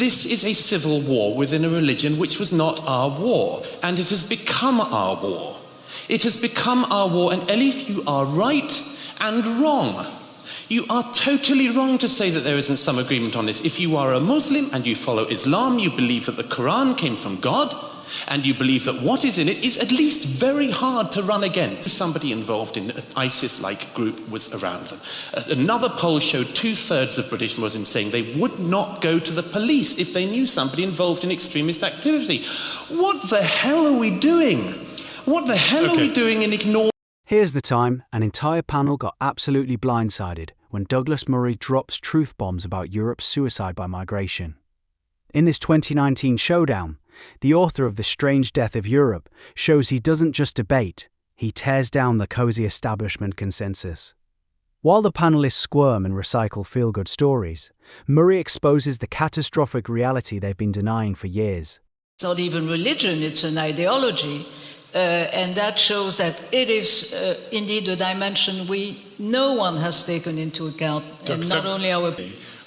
this is a civil war within a religion which was not our war, and it has become our war. It has become our war, and Elif, you are right and wrong. You are totally wrong to say that there isn't some agreement on this. If you are a Muslim and you follow Islam, you believe that the Quran came from God, and you believe that what is in it is at least very hard to run against. Somebody involved in an ISIS-like group was around them. Another poll showed 2/3 of British Muslims saying they would not go to the police if they knew somebody involved in extremist activity. What the hell are we doing? What the hell are we doing in ignoring? Here's the time an entire panel got absolutely blindsided when Douglas-Murray drops truth bombs about Europe's suicide by migration. In this 2019 showdown, the author of The Strange Death of Europe shows he doesn't just debate, he tears down the cozy establishment consensus. While the panelists squirm and recycle feel-good stories, Murray exposes the catastrophic reality they've been denying for years. It's not even religion, it's an ideology. And that shows that it is indeed a dimension no one has taken into account, and not only our...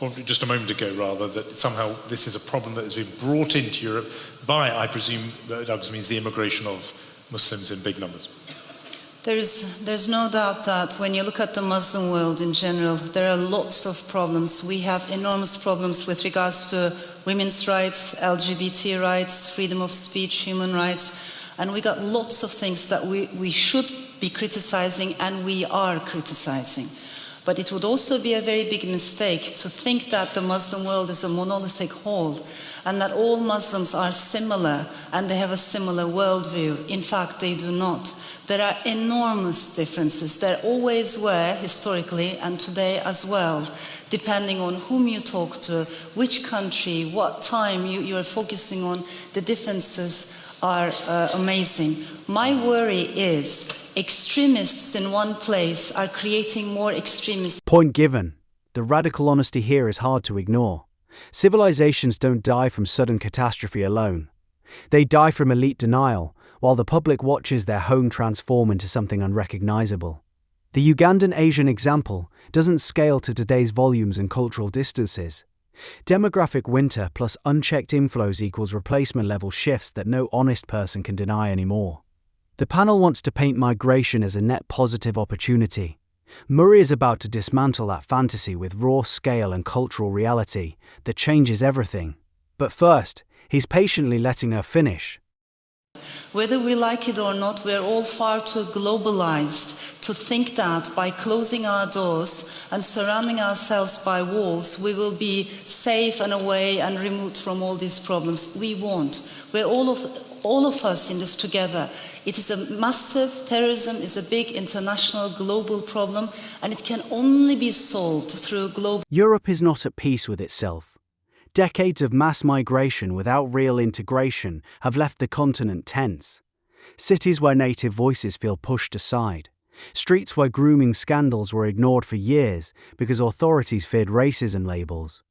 Or just a moment ago, rather, that somehow this is a problem that has been brought into Europe by, I presume, Douglas means the immigration of Muslims in big numbers. There's no doubt that when you look at the Muslim world in general, there are lots of problems. We have enormous problems with regards to women's rights, LGBT rights, freedom of speech, human rights, and we got lots of things that we should be criticizing, and we are criticizing. But it would also be a very big mistake to think that the Muslim world is a monolithic whole and that all Muslims are similar and they have a similar worldview. In fact, they do not. There are enormous differences. There always were, historically, and today as well, depending on whom you talk to, which country, what time you are focusing on. The differences are amazing. My worry is extremists in one place are creating more extremists. Point given. The radical honesty here is hard to ignore. Civilizations don't die from sudden catastrophe alone. They die from elite denial, while the public watches their home transform into something unrecognizable. The Ugandan Asian example doesn't scale to today's volumes and cultural distances. Demographic winter plus unchecked inflows equals replacement level shifts that no honest person can deny anymore. The panel wants to paint migration as a net positive opportunity. Murray is about to dismantle that fantasy with raw scale and cultural reality that changes everything. But first, he's patiently letting her finish. Whether we like it or not, we're all far too globalized to think that by closing our doors and surrounding ourselves by walls, we will be safe and away and removed from all these problems. We won't. We're all of us in this together. It is a massive, terrorism is a big international global problem, and it can only be solved through global... Europe is not at peace with itself. Decades of mass migration without real integration have left the continent tense. Cities where native voices feel pushed aside. Streets where grooming scandals were ignored for years because authorities feared racism labels.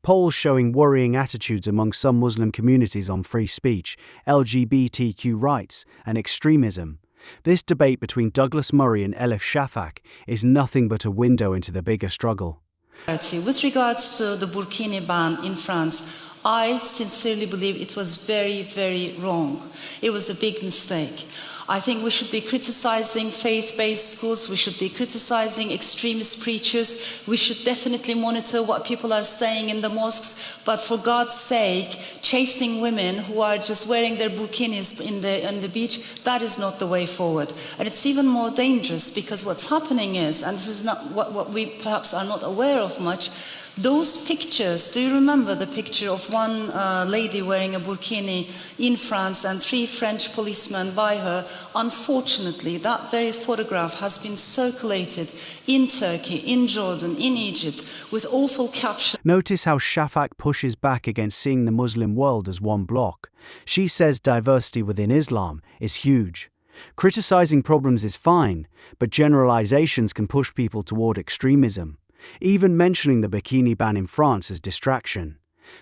Polls showing worrying attitudes among some Muslim communities on free speech, LGBTQ rights, and extremism. This debate between Douglas-Murray and Elif Shafak is nothing but a window into the bigger struggle. With regards to the burkini ban in France, I sincerely believe it was very, very wrong. It was a big mistake. I think we should be criticizing faith-based schools, we should be criticizing extremist preachers, we should definitely monitor what people are saying in the mosques, but for God's sake, chasing women who are just wearing their burkinis on the beach, that is not the way forward. And it's even more dangerous because what's happening is, and this is not what we perhaps are not aware of much, those pictures, do you remember the picture of one lady wearing a burkini in France and 3 French policemen by her? Unfortunately, that very photograph has been circulated in Turkey, in Jordan, in Egypt, with awful captions. Notice how Shafak pushes back against seeing the Muslim world as one block. She says diversity within Islam is huge. Criticizing problems is fine, but generalizations can push people toward extremism. Even mentioning the bikini ban in France is distraction.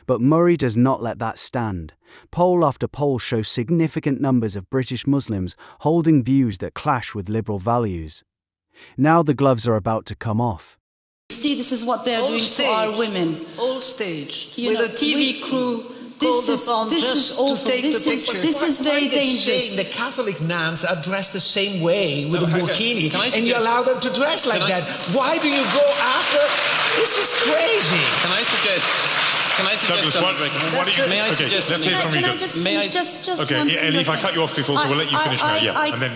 But Murray does not let that stand. Poll after poll shows significant numbers of British Muslims holding views that clash with liberal values. Now the gloves are about to come off. see, this is what they're All doing stage. to our women. All stage, You with know, a TV crew called upon this just is awful. to take This the is- picture. this is very Why are they dangerous. saying the Catholic nuns are dressed the same way with No, a okay, burkini, can I and you suggest- allow them to dress like Can I- that? Why do you go after? This is crazy. Can I suggest Douglas, something? why don't you... May I okay, suggest let's hear something? from you, Can I Douglas. just May I- finish just Okay, one yeah, single Elif, I thing? cut you off before, so we'll let you finish now. Yeah, and then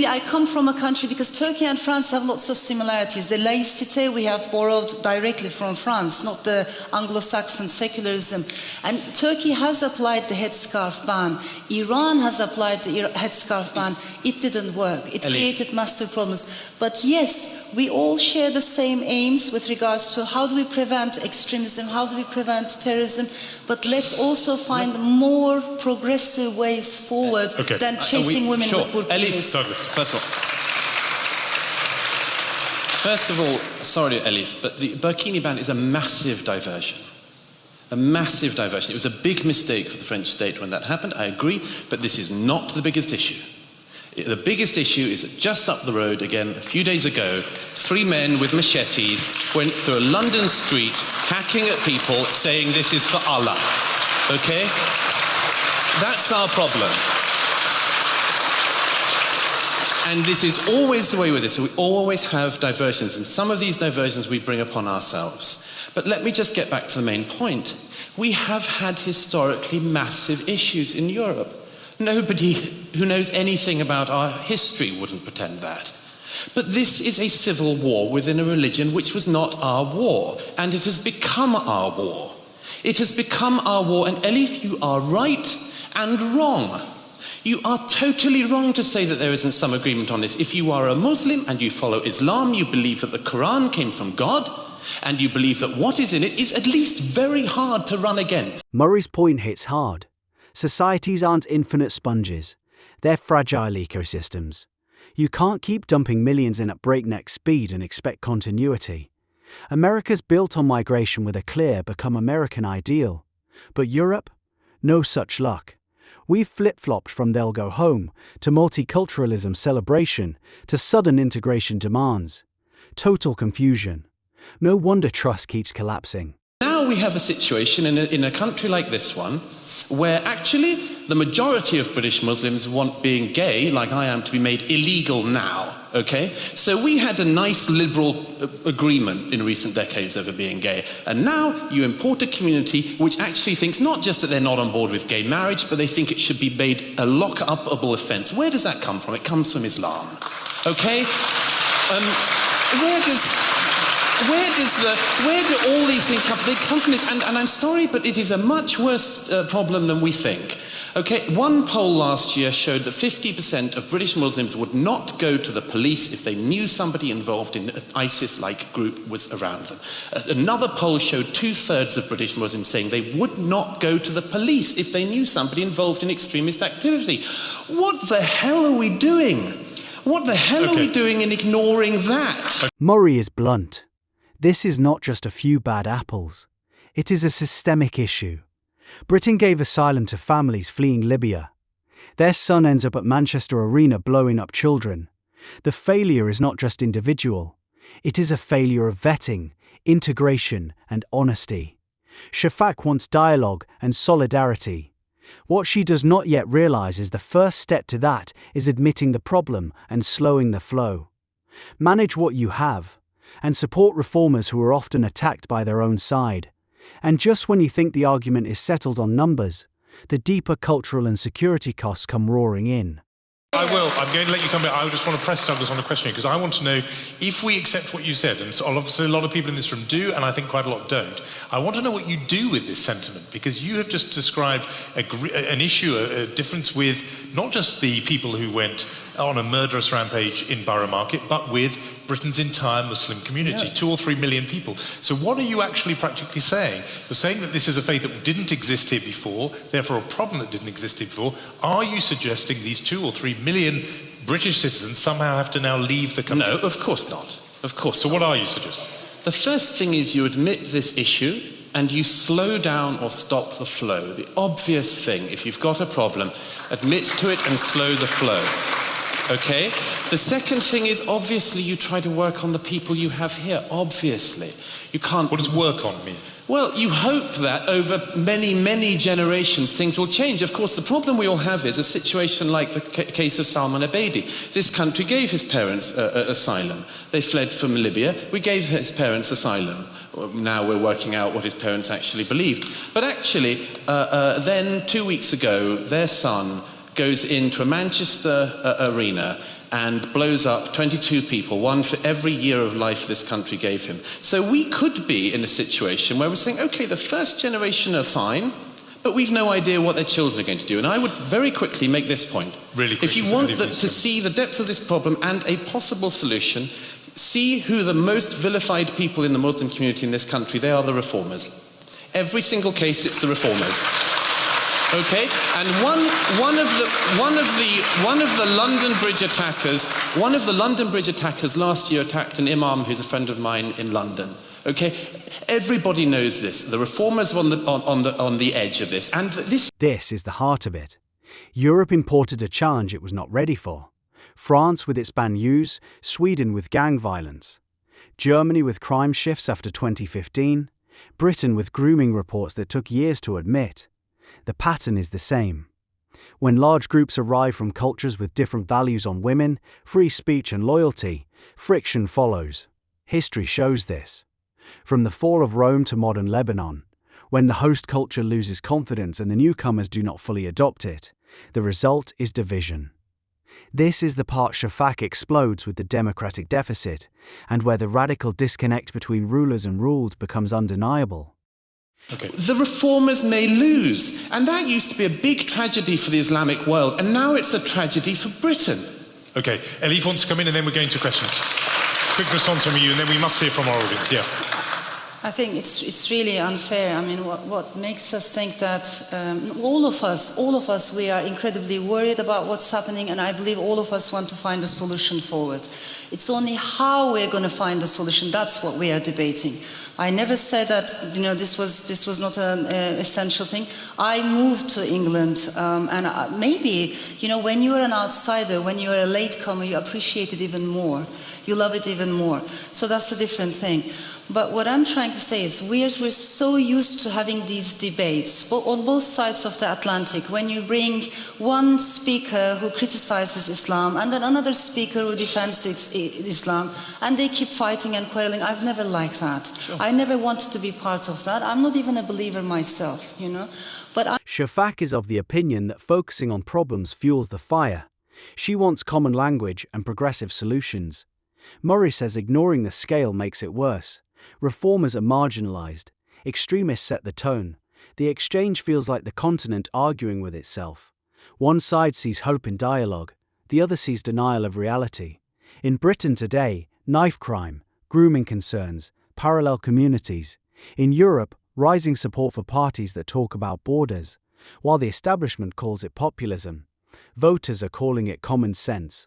I come from a country, because Turkey and France have lots of similarities. The laïcité we have borrowed directly from France, not the Anglo-Saxon secularism. And Turkey has applied the headscarf ban. Iran has applied the headscarf ban. It didn't work. It Elif. created massive problems. But yes, we all share the same aims with regards to how do we prevent extremism, how do we prevent terrorism, but let's also find more progressive ways forward Okay. than chasing women Sure. with burkinis. Elif, Douglas. First of all, sorry, Elif, but the burkini ban is a massive diversion. A massive diversion. It was a big mistake for the French state when that happened, I agree, but this is not the biggest issue. The biggest issue is that just up the road, again, a few days ago, 3 men with machetes went through a London street hacking at people saying this is for Allah. Okay? That's our problem. And this is always the way with this. We always have diversions, and some of these diversions we bring upon ourselves. But let me just get back to the main point. We have had historically massive issues in Europe. Nobody who knows anything about our history wouldn't pretend that. But this is a civil war within a religion which was not our war, and it has become our war. It has become our war, and Elif, you are right and wrong. You are totally wrong to say that there isn't some agreement on this. If you are a Muslim and you follow Islam, you believe that the Quran came from God, and you believe that what is in it is at least very hard to run against. Murray's point hits hard. Societies aren't infinite sponges. They're fragile ecosystems. You can't keep dumping millions in at breakneck speed and expect continuity. America's built on migration with a clear, become American ideal. But Europe? No such luck. We've flip-flopped from they'll go home, to multiculturalism celebration, to sudden integration demands. Total confusion. No wonder trust keeps collapsing. Now we have a situation in a country like this one, where actually the majority of British Muslims want being gay, like I am, to be made illegal now, okay? So we had a nice liberal agreement in recent decades over being gay, and now you import a community which actually thinks not just that they're not on board with gay marriage, but they think it should be made a lock-upable offence. Where does that come from? It comes from Islam, okay? Where do all these things come from? They come from this, and I'm sorry, but it is a much worse problem than we think. Okay, one poll last year showed that 50% of British Muslims would not go to the police if they knew somebody involved in an ISIS-like group was around them. Another poll showed 2/3 of British Muslims saying they would not go to the police if they knew somebody involved in extremist activity. What the hell are we doing? What the hell are we doing in ignoring that? Murray is blunt. This is not just a few bad apples. It is a systemic issue. Britain gave asylum to families fleeing Libya. Their son ends up at Manchester Arena blowing up children. The failure is not just individual. It is a failure of vetting, integration, and honesty. Shafak wants dialogue and solidarity. What she does not yet realise is the first step to that is admitting the problem and slowing the flow. Manage what you have, and support reformers who are often attacked by their own side. And just when you think the argument is settled on numbers, the deeper cultural and security costs come roaring in. I will. I'm going to let you come back. I just want to press Douglas on a question because I want to know if we accept what you said, and so obviously a lot of people in this room do, and I think quite a lot don't. I want to know what you do with this sentiment, because you have just described an issue, a difference with not just the people who went on a murderous rampage in Borough Market, but with Britain's entire Muslim community, 2 or 3 million people. So what are you actually practically saying? You're saying that this is a faith that didn't exist here before, therefore a problem that didn't exist here before. Are you suggesting these 2 or 3 million British citizens somehow have to now leave the country? No, of course not. Of course. So what are you suggesting? The first thing is you admit this issue and you slow down or stop the flow. The obvious thing, if you've got a problem, admit to it and slow the flow. Okay? The second thing is, obviously, you try to work on the people you have here. Obviously. You can't... What does work on mean? Well, you hope that over many, many generations things will change. Of course, the problem we all have is a situation like the case of Salman Abedi. This country gave his parents asylum. They fled from Libya. We gave his parents asylum. Now we're working out what his parents actually believed. But actually, then 2 weeks ago, their son goes into a Manchester arena and blows up 22 people, one for every year of life this country gave him. So we could be in a situation where we're saying, okay, the first generation are fine, but we've no idea what their children are going to do. And I would very quickly make this point. Really quickly, if you want to see the depth of this problem and a possible solution, see who the most vilified people in the Muslim community in this country, they are the reformers. Every single case, it's the reformers. Okay, and one of the London Bridge attackers last year attacked an imam who's a friend of mine in London. Okay, everybody knows this. The reformers are on the edge of this, and This is the heart of it. Europe imported a challenge it was not ready for. France with its banlieues, Sweden with gang violence, Germany with crime shifts after 2015, Britain with grooming reports that took years to admit. The pattern is the same. When large groups arrive from cultures with different values on women, free speech and loyalty, friction follows. History shows this. From the fall of Rome to modern Lebanon, when the host culture loses confidence and the newcomers do not fully adopt it, the result is division. This is the part Shafak explodes with the democratic deficit, and where the radical disconnect between rulers and ruled becomes undeniable. Okay. The reformers may lose, and that used to be a big tragedy for the Islamic world, and now it's a tragedy for Britain. Okay, Elif wants to come in and then we're going to questions. Quick response from you and then we must hear from our audience, yeah. I think it's really unfair. I mean, what makes us think that all of us, we are incredibly worried about what's happening, and I believe all of us want to find a solution forward. It's only how we're going to find a solution, that's what we are debating. I never said that, this was not an essential thing. I moved to England, and maybe, when you're an outsider, when you're a latecomer, you appreciate it even more. You love it even more. So that's a different thing. But what I'm trying to say is we're so used to having these debates on both sides of the Atlantic. When you bring one speaker who criticizes Islam and then another speaker who defends Islam, and they keep fighting and quarreling, I've never liked that. Sure. I never wanted to be part of that. I'm not even a believer myself, But Shafak is of the opinion that focusing on problems fuels the fire. She wants common language and progressive solutions. Murray says ignoring the scale makes it worse. Reformers are marginalized. Extremists set the tone. The exchange feels like the continent arguing with itself. One side sees hope in dialogue. The other sees denial of reality. In Britain today, knife crime, grooming concerns, parallel communities. In Europe, rising support for parties that talk about borders. While the establishment calls it populism, voters are calling it common sense.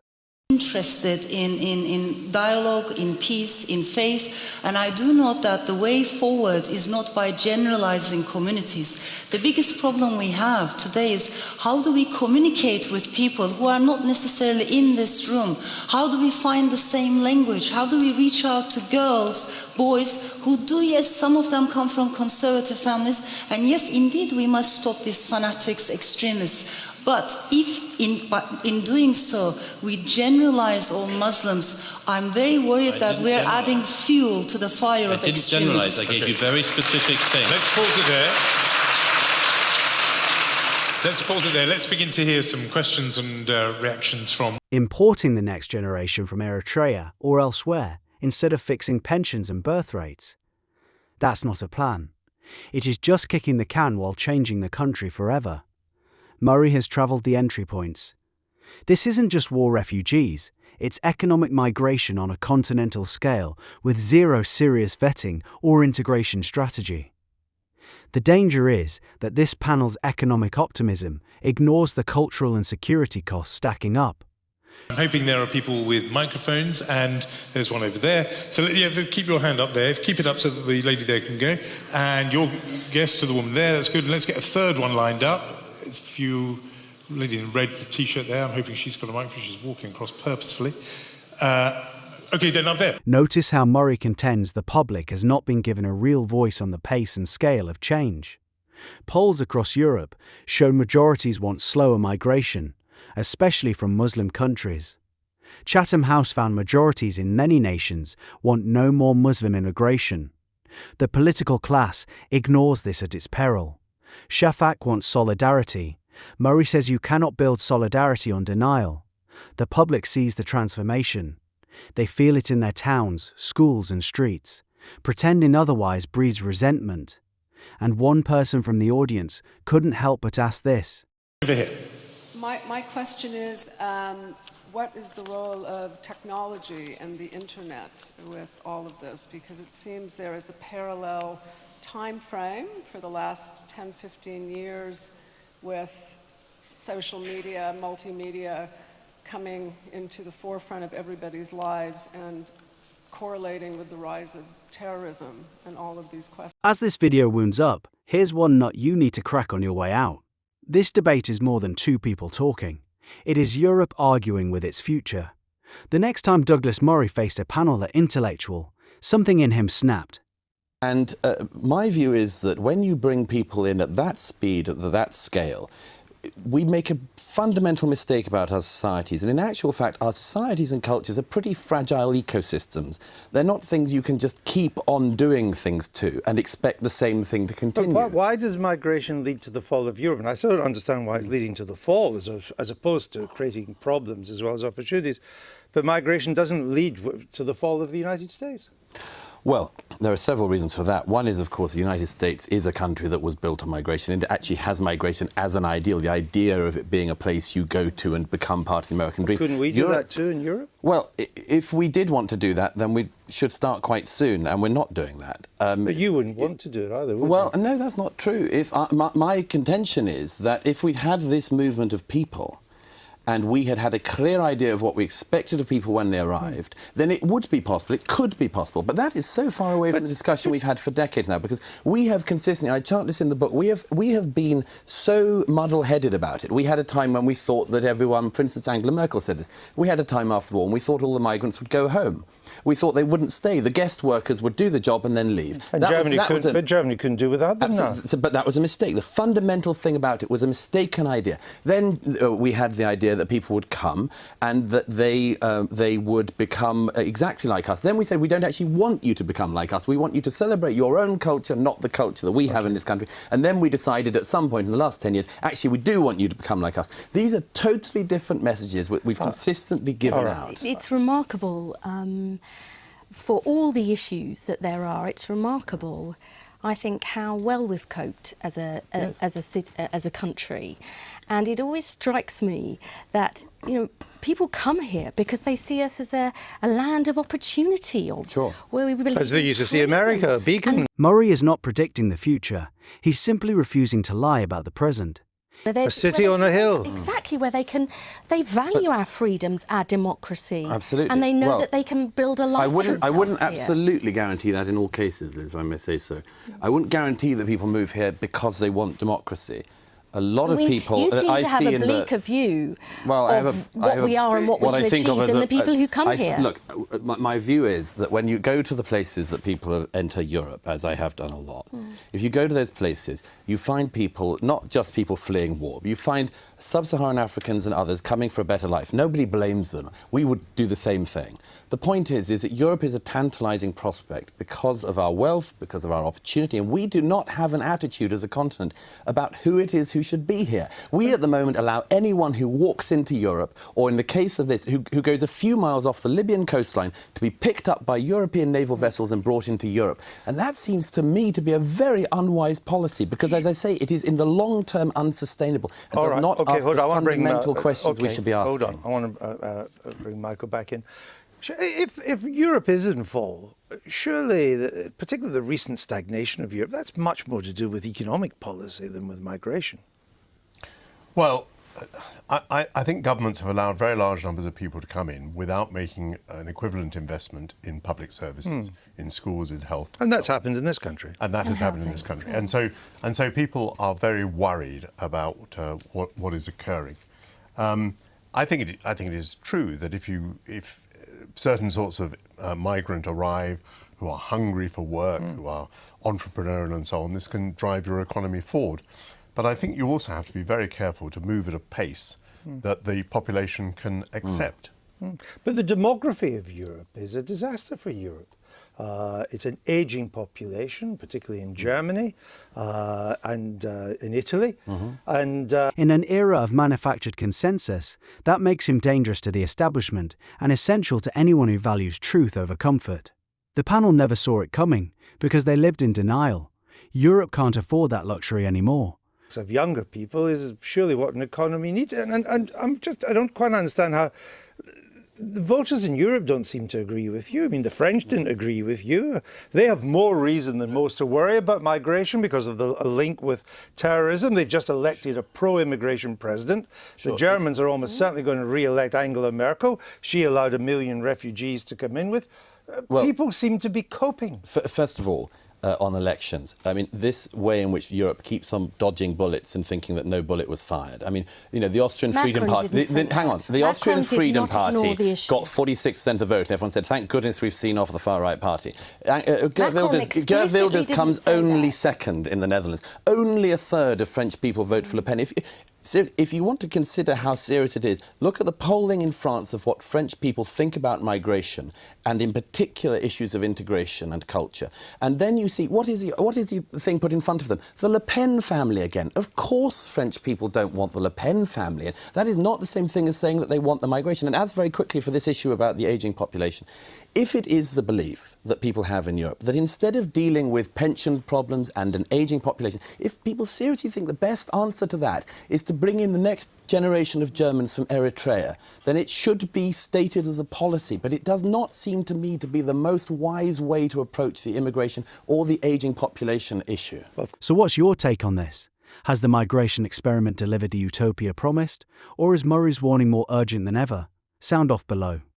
Interested in dialogue, in peace, in faith, and I do note that the way forward is not by generalizing communities. The biggest problem we have today is how do we communicate with people who are not necessarily in this room? How do we find the same language? How do we reach out to girls, boys who do, yes, some of them come from conservative families, and yes, indeed, we must stop these fanatics, extremists. But if in doing so we generalize all Muslims, I'm very worried that we're adding fuel to the fire of extremism. I didn't generalize, I gave you very specific things. Let's pause it there. Let's begin to hear some questions and reactions from... Importing the next generation from Eritrea or elsewhere instead of fixing pensions and birth rates. That's not a plan. It is just kicking the can while changing the country forever. Murray has travelled the entry points. This isn't just war refugees, it's economic migration on a continental scale with zero serious vetting or integration strategy. The danger is that this panel's economic optimism ignores the cultural and security costs stacking up. I'm hoping there are people with microphones, and there's one over there. So keep your hand up there. Keep it up so that the lady there can go. And your guest to the woman there, that's good. And let's get a third one lined up. If you lady in red T-shirt there. I'm hoping she's got a microphone. She's walking across purposefully. Okay, then up there. Notice how Murray contends the public has not been given a real voice on the pace and scale of change. Polls across Europe show majorities want slower migration, especially from Muslim countries. Chatham House found majorities in many nations want no more Muslim immigration. The political class ignores this at its peril. Shafak wants solidarity. Murray says you cannot build solidarity on denial. The public sees the transformation. They feel it in their towns, schools and streets. Pretending otherwise breeds resentment. And one person from the audience couldn't help but ask this. Over here. My question is, what is the role of technology and the internet with all of this? Because it seems there is a parallel time frame for the last 10, 15 years with social media, multimedia coming into the forefront of everybody's lives and correlating with the rise of terrorism and all of these questions. As this video wounds up, here's one nut you need to crack on your way out. This debate is more than two people talking. It is Europe arguing with its future. The next time Douglas Murray faced a panel that intellectual, something in him snapped. And my view is that when you bring people in at that speed, at that scale, we make a fundamental mistake about our societies. And in actual fact, our societies and cultures are pretty fragile ecosystems. They're not things you can just keep on doing things to and expect the same thing to continue. But why does migration lead to the fall of Europe? And I still don't understand why it's leading to the fall as opposed to creating problems as well as opportunities. But migration doesn't lead to the fall of the United States. Well, there are several reasons for that. One is, of course, the United States is a country that was built on migration. It actually has migration as an ideal, the idea of it being a place you go to and become part of the American dream. Couldn't we do that too in Europe? Well, if we did want to do that, then we should start quite soon, and we're not doing that. But you wouldn't want to do it either, would you? Well, no, that's not true. My contention is that if we'd had this movement of people, and we had a clear idea of what we expected of people when they arrived, then it would be possible, it could be possible. But that is so far away from the discussion we've had for decades now, because we have consistently, I chart this in the book, we have been so muddle-headed about it. We had a time when we thought that everyone, for instance, Angela Merkel said this, we had a time after the war when we thought all the migrants would go home. We thought they wouldn't stay. The guest workers would do the job and then leave. And Germany couldn't do without them now. But that was a mistake. The fundamental thing about it was a mistaken idea. Then we had the idea that people would come and that they would become exactly like us. Then we said, we don't actually want you to become like us. We want you to celebrate your own culture, not the culture that we have in this country. And then we decided at some point in the last 10 years, actually, we do want you to become like us. These are totally different messages we've consistently given out. It's remarkable for all the issues that there are. It's remarkable, I think, how well we've coped as a country. And it always strikes me that, people come here because they see us as a land of opportunity, where we believe as they used to see America, a beacon. Murray is not predicting the future. He's simply refusing to lie about the present. A city on a hill. Exactly, where they value our freedoms, our democracy. Absolutely. And they know that they can build a life. I wouldn't absolutely guarantee that in all cases, Liz, if I may say so. I wouldn't guarantee that people move here because they want democracy. A lot of people you seem I to have see a bleaker view of what we are and what we can achieve in the people who come here. Look, my view is that when you go to the places that people enter Europe, as I have done a lot, if you go to those places, you find people, not just people fleeing war, but you find sub-Saharan Africans and others coming for a better life. Nobody blames them. We would do the same thing. The point is that Europe is a tantalising prospect because of our wealth, because of our opportunity, and we do not have an attitude as a continent about who it is who should be here. We at the moment allow anyone who walks into Europe, or in the case of this, who goes a few miles off the Libyan coastline, to be picked up by European naval vessels and brought into Europe. And that seems to me to be a very unwise policy, because, as I say, it is in the long term unsustainable. It does not ask the fundamental questions we should be asking. Hold on, I want to bring Michael back in. If Europe is in fall, surely, particularly the recent stagnation of Europe, that's much more to do with economic policy than with migration. Well, I think governments have allowed very large numbers of people to come in without making an equivalent investment in public services, in schools, in health. And that's happened in this country. And that has happened in this country. And so people are very worried about what is occurring. I think it is true that if certain sorts of migrant arrive who are hungry for work, who are entrepreneurial and so on, this can drive your economy forward. But I think you also have to be very careful to move at a pace that the population can accept. But the demography of Europe is a disaster for Europe. It's an aging population, particularly in Germany and in Italy. And In an era of manufactured consensus, that makes him dangerous to the establishment and essential to anyone who values truth over comfort. The panel never saw it coming because they lived in denial. Europe can't afford that luxury anymore. of younger people is surely what an economy needs. And I don't quite understand how the voters in Europe don't seem to agree with you. I mean, the French didn't agree with you. They have more reason than most to worry about migration because of a link with terrorism. They've just elected a pro-immigration president. Sure. The Germans are almost certainly going to re-elect Angela Merkel. She allowed 1 million refugees to come in with. People seem to be coping. First of all, on elections, I mean, this way in which Europe keeps on dodging bullets and thinking that no bullet was fired. I mean, you know, the Austrian Freedom Party... The Austrian Freedom Party got 46% of the vote, and everyone said, thank goodness we've seen off the far-right party. Geert Wilders comes only second in the Netherlands. Only a third of French people vote for Le Pen. If you want to consider how serious it is, look at the polling in France of what French people think about migration, and in particular issues of integration and culture. And then you see, what is the thing put in front of them? The Le Pen family again. Of course French people don't want the Le Pen family. And that is not the same thing as saying that they want the migration. And as very quickly for this issue about the ageing population, if it is the belief that people have in Europe that instead of dealing with pension problems and an ageing population, if people seriously think the best answer to that is to bring in the next generation of Germans from Eritrea, then it should be stated as a policy. But it does not seem to me to be the most wise way to approach the immigration or the ageing population issue. So what's your take on this? Has the migration experiment delivered the utopia promised? Or is Murray's warning more urgent than ever? Sound off below.